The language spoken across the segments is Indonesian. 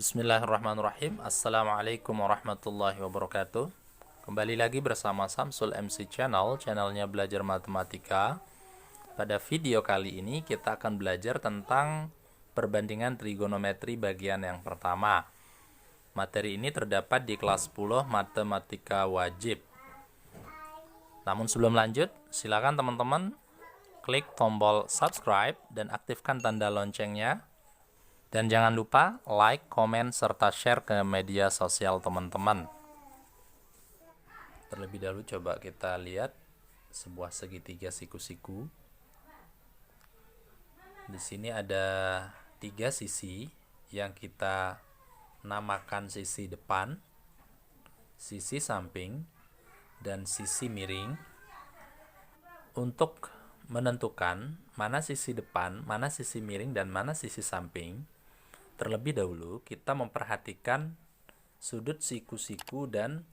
Bismillahirrahmanirrahim. Assalamualaikum warahmatullahi wabarakatuh. Kembali lagi bersama Samsul MC Channel, channelnya belajar matematika. Pada video kali ini kita akan belajar tentang perbandingan trigonometri bagian yang pertama. Materi ini terdapat di kelas 10 matematika wajib. Namun sebelum lanjut, silakan teman-teman klik tombol subscribe dan aktifkan tanda loncengnya. Dan jangan lupa like, komen, serta share ke media sosial teman-teman. Terlebih dahulu coba kita lihat sebuah segitiga siku-siku. Di sini ada 3 sisi yang kita namakan sisi depan, sisi samping, dan sisi miring. Untuk menentukan mana sisi depan, mana sisi miring, dan mana sisi samping, terlebih dahulu kita memperhatikan sudut siku-siku dan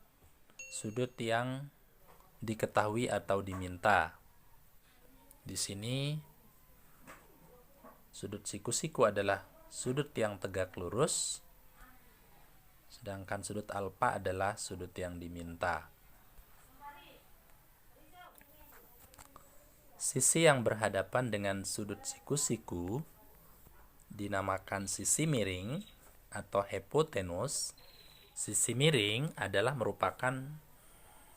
sudut yang diketahui atau diminta. Di sini sudut siku-siku adalah sudut yang tegak lurus, sedangkan sudut alfa adalah sudut yang diminta. Sisi yang berhadapan dengan sudut siku-siku dinamakan sisi miring atau hipotenus. Sisi miring adalah merupakan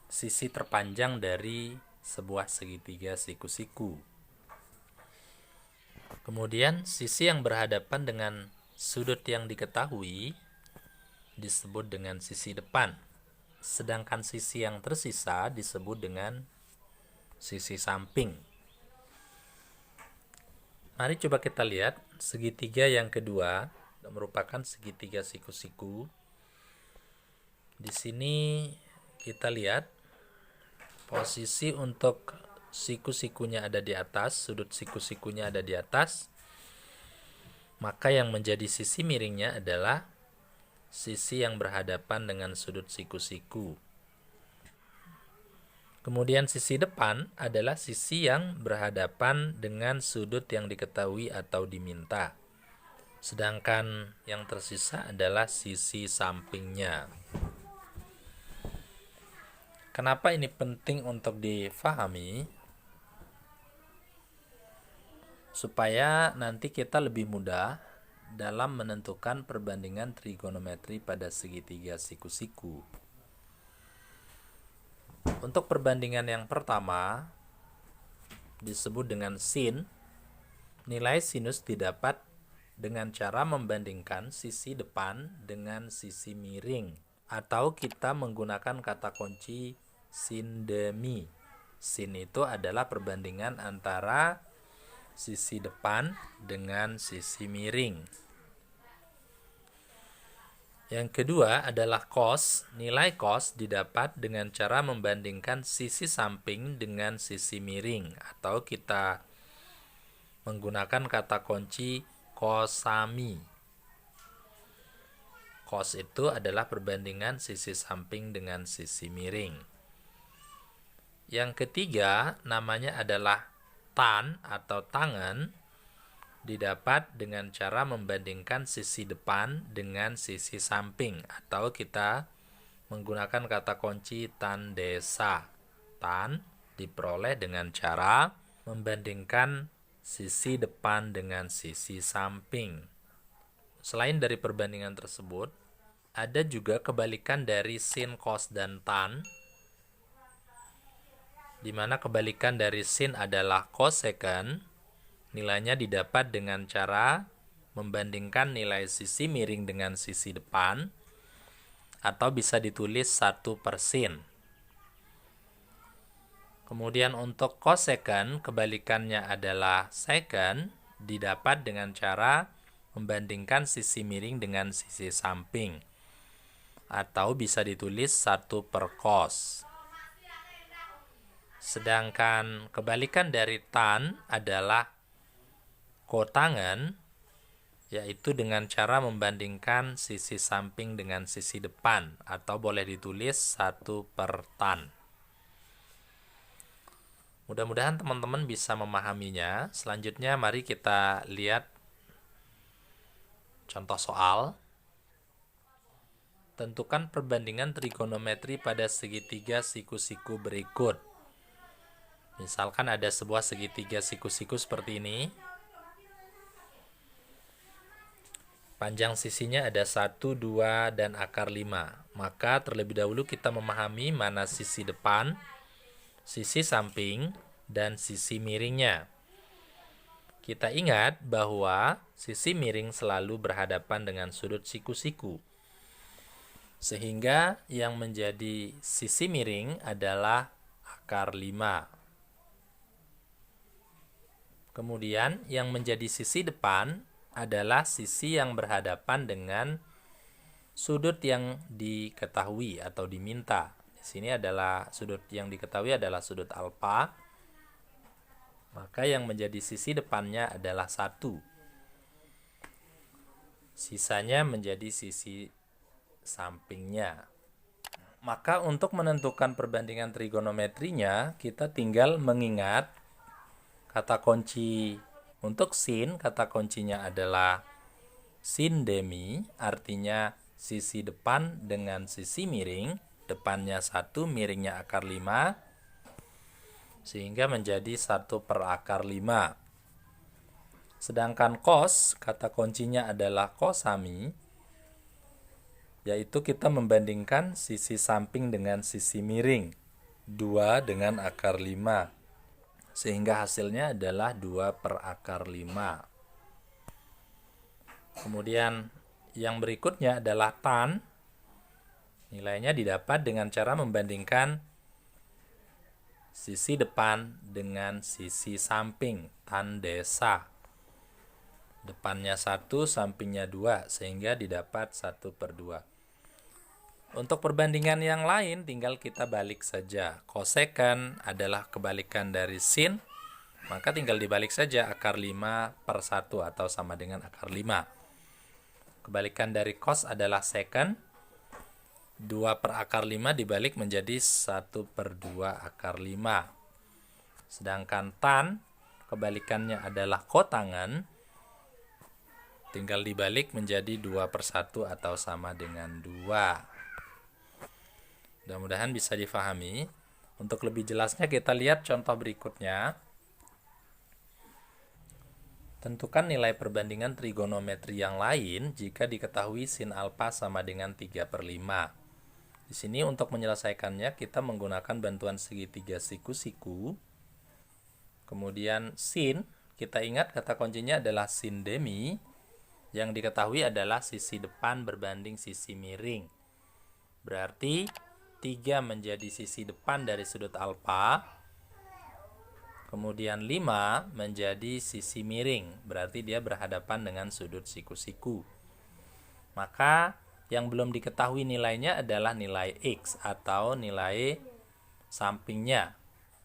sisi terpanjang dari sebuah segitiga siku-siku. Kemudian sisi yang berhadapan dengan sudut yang diketahui disebut dengan sisi depan, sedangkan sisi yang tersisa disebut dengan sisi samping. Mari coba kita lihat segitiga yang kedua, merupakan segitiga siku-siku. Di sini kita lihat posisi untuk siku-sikunya ada di atas, sudut siku-sikunya ada di atas. Maka yang menjadi sisi miringnya adalah sisi yang berhadapan dengan sudut siku-siku. Kemudian sisi depan adalah sisi yang berhadapan dengan sudut yang diketahui atau diminta. Sedangkan yang tersisa adalah sisi sampingnya. Kenapa ini penting untuk difahami? Supaya nanti kita lebih mudah dalam menentukan perbandingan trigonometri pada segitiga siku-siku. Untuk perbandingan yang pertama disebut dengan sin. Nilai sinus didapat dengan cara membandingkan sisi depan dengan sisi miring, atau kita menggunakan kata kunci sin demi. Sin itu adalah perbandingan antara sisi depan dengan sisi miring. Yang kedua adalah cos. Nilai cos didapat dengan cara membandingkan sisi samping dengan sisi miring, atau kita menggunakan kata kunci cosami. Cos itu adalah perbandingan sisi samping dengan sisi miring. Yang ketiga namanya adalah tan atau tangen. Didapat dengan cara membandingkan sisi depan dengan sisi samping, atau kita menggunakan kata kunci tan desa. Tan diperoleh dengan cara membandingkan sisi depan dengan sisi samping. Selain dari perbandingan tersebut, ada juga kebalikan dari sin, cos, dan tan, di mana kebalikan dari sin adalah cosecant. Nilainya didapat dengan cara membandingkan nilai sisi miring dengan sisi depan, atau bisa ditulis 1/sin. Kemudian untuk cosecant, kebalikannya adalah secant, didapat dengan cara membandingkan sisi miring dengan sisi samping, atau bisa ditulis 1/cos. Sedangkan kebalikan dari tan adalah kotangen, yaitu dengan cara membandingkan sisi samping dengan sisi depan, atau boleh ditulis 1/tan. Mudah-mudahan teman-teman bisa memahaminya. Selanjutnya mari kita lihat contoh soal. tentukan perbandingan trigonometri pada segitiga siku-siku berikut. Misalkan ada sebuah segitiga siku-siku seperti ini. Panjang sisinya ada 1, 2, dan akar 5. Maka terlebih dahulu kita memahami mana sisi depan, sisi samping, dan sisi miringnya. Kita ingat bahwa sisi miring selalu berhadapan dengan sudut siku-siku. Sehingga yang menjadi sisi miring adalah akar 5. Kemudian yang menjadi sisi depan adalah sisi yang berhadapan dengan sudut yang diketahui atau diminta. Di sini adalah sudut yang diketahui adalah sudut alfa. Maka yang menjadi sisi depannya adalah 1. Sisanya menjadi sisi sampingnya. Maka untuk menentukan perbandingan trigonometrinya, kita tinggal mengingat kata kunci untuk sin. Kata kuncinya adalah sin demi, artinya sisi depan dengan sisi miring. Depannya 1, miringnya akar 5, sehingga menjadi 1 per akar 5. Sedangkan cos, kata kuncinya adalah cosami, yaitu kita membandingkan sisi samping dengan sisi miring. 2 dengan akar 5. Sehingga hasilnya adalah 2 per akar 5. Kemudian yang berikutnya adalah tan. Nilainya didapat dengan cara membandingkan sisi depan dengan sisi samping, tan desa. Depannya 1, sampingnya 2, sehingga didapat 1 per 2. Untuk perbandingan yang lain tinggal kita balik saja. Kosekan adalah kebalikan dari sin, maka tinggal dibalik saja akar 5 per 1 atau sama dengan akar 5. Kebalikan dari cos adalah secant. 2 per akar 5 dibalik menjadi 1 per 2 akar 5. Sedangkan tan, kebalikannya adalah kotangan. Tinggal dibalik menjadi 2 per 1 atau sama dengan 2. Mudah-mudahan bisa difahami. Untuk lebih jelasnya kita lihat contoh berikutnya. Tentukan nilai perbandingan trigonometri yang lain jika diketahui sin alfa sama dengan 3 per 5. Di sini untuk menyelesaikannya kita menggunakan bantuan segitiga siku-siku. Kemudian sin, kita ingat kata kuncinya adalah sin demi. Yang diketahui adalah sisi depan berbanding sisi miring. Berarti 3 menjadi sisi depan dari sudut alfa. Kemudian 5 menjadi sisi miring. Berarti dia berhadapan dengan sudut siku-siku. Maka yang belum diketahui nilainya adalah nilai X atau nilai sampingnya.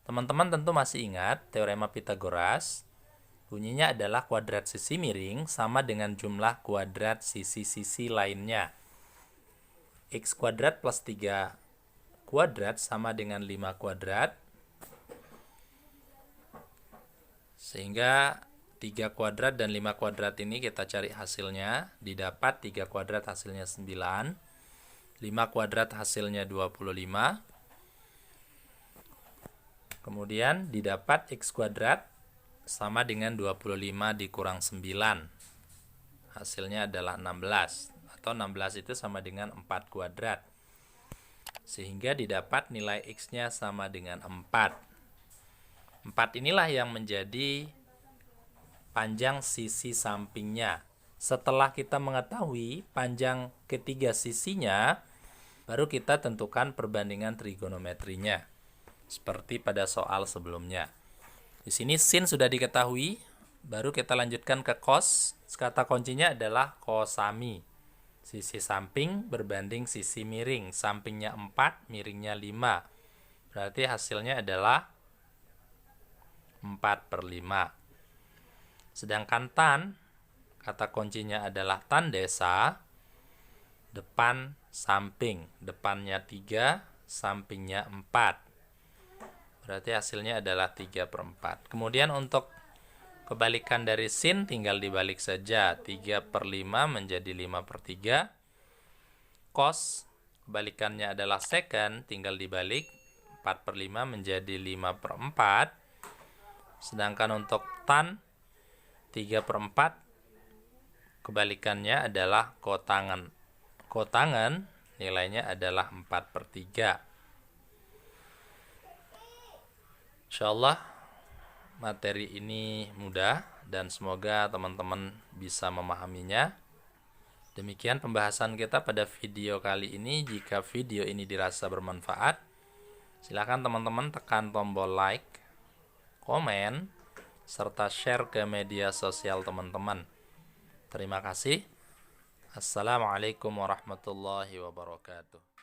Teman-teman tentu masih ingat teorema Pythagoras. Bunyinya adalah kuadrat sisi miring sama dengan jumlah kuadrat sisi-sisi lainnya. X kuadrat plus 3 kuadrat sama dengan 5 kuadrat. Sehingga 3 kuadrat dan 5 kuadrat ini kita cari hasilnya. Didapat 3 kuadrat hasilnya 9. 5 kuadrat hasilnya 25. Kemudian didapat X kuadrat sama dengan 25 dikurang 9. Hasilnya adalah 16. Atau 16 itu sama dengan 4 kuadrat. Sehingga didapat nilai X-nya sama dengan 4. 4 inilah yang menjadi panjang sisi sampingnya. Setelah kita mengetahui panjang ketiga sisinya, baru kita tentukan perbandingan trigonometrinya. Seperti pada soal sebelumnya. Di sini sin sudah diketahui, baru kita lanjutkan ke cos. Kata kuncinya adalah cosami. Sisi samping berbanding sisi miring. Sampingnya 4, miringnya 5. Berarti hasilnya adalah 4 per 5. Sedangkan tan, kata kuncinya adalah tan desa. Depan, samping. Depannya 3, sampingnya 4. Berarti hasilnya adalah 3 per 4. Kemudian untuk kebalikan dari sin tinggal dibalik saja. 3 per 5 menjadi 5 per 3. cos, kebalikannya adalah second, tinggal dibalik, 4/5 menjadi 5/4. Sedangkan untuk tan, 3/4, kebalikannya adalah kotangan. Kotangan nilainya adalah 4/3. Insyaallah materi ini mudah dan semoga teman-teman bisa memahaminya. Demikian pembahasan kita pada video kali ini. Jika video ini dirasa bermanfaat, silakan teman-teman tekan tombol like, komen, serta share ke media sosial teman-teman. Terima kasih. Assalamualaikum warahmatullahi wabarakatuh.